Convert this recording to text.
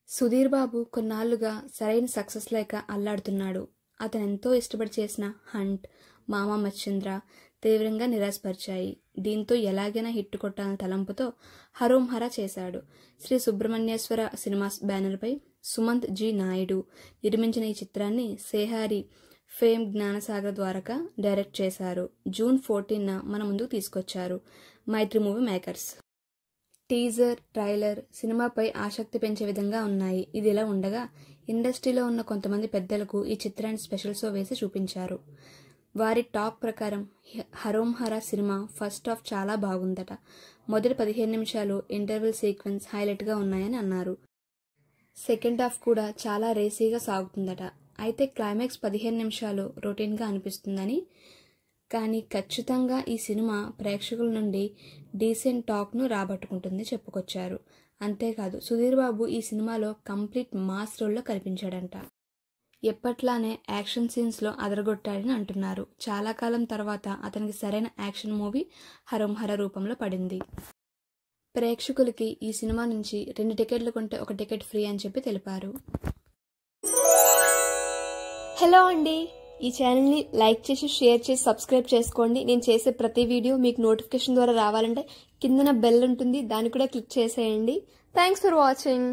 సుధీర్ బాబు కొన్నాళ్లుగా సరైన సక్సెస్ లేక అల్లాడుతున్నాడు. అతనెంతో ఇష్టపడి చేసిన హంట్, మామ మచ్చింద్ర తీవ్రంగా నిరాశపరిచాయి. దీంతో ఎలాగైనా హిట్ కొట్టాలన్న తలంపుతో హరోం హరా చేశాడు. శ్రీ సుబ్రహ్మణ్యేశ్వర సినిమాస్ బ్యానర్పై సుమంత్ జి నాయుడు నిర్మించిన ఈ చిత్రాన్ని సేహారి ఫేమ్ జ్ఞానసాగర్ ద్వారకా డైరెక్ట్ చేశారు. జూన్ 14న మన ముందుకు తీసుకొచ్చారు మైత్రి మూవీ మేకర్స్. టీజర్, ట్రైలర్ సినిమాపై ఆసక్తి పెంచే విధంగా ఉన్నాయి. ఇది ఇలా ఉండగా ఇండస్ట్రీలో ఉన్న కొంతమంది పెద్దలకు ఈ చిత్రాన్ని స్పెషల్ షో వేసి చూపించారు. వారి టాక్ ప్రకారం హరోం హరా సినిమా ఫస్ట్ హాఫ్ చాలా బాగుందట. మొదటి 15 నిమిషాలు ఇంటర్వెల్ సీక్వెన్స్ హైలైట్గా ఉన్నాయని అన్నారు. సెకండ్ హాఫ్ కూడా చాలా రేసీగా సాగుతుందట. అయితే క్లైమాక్స్ 15 నిమిషాలు రొటీన్గా అనిపిస్తుందని, కానీ ఖచ్చితంగా ఈ సినిమా ప్రేక్షకుల నుండి డీసెంట్ టాక్ను రాబట్టుకుంటుంది చెప్పుకొచ్చారు. అంతేకాదు సుధీర్ బాబు ఈ సినిమాలో కంప్లీట్ మాస్ రోల్లో కనిపించాడంట. ఎప్పట్లానే యాక్షన్ సీన్స్లో అదరగొట్టాడని అంటున్నారు. చాలా కాలం తర్వాత అతనికి సరైన యాక్షన్ మూవీ హరోం హరా రూపంలో పడింది. ప్రేక్షకులకి ఈ సినిమా నుంచి 2 టికెట్లు కొంటే 1 టికెట్ ఫ్రీ అని చెప్పి తెలిపారు. హలో అండి, ఈ ఛానల్ని లైక్ చేసి షేర్ చేసి సబ్స్క్రైబ్ చేసుకోండి. నేను చేసే ప్రతి వీడియో మీకు నోటిఫికేషన్ ద్వారా రావాలంటే కిందన బెల్ ఉంటుంది, దాన్ని కూడా క్లిక్ చేసేయండి. Thanks for watching.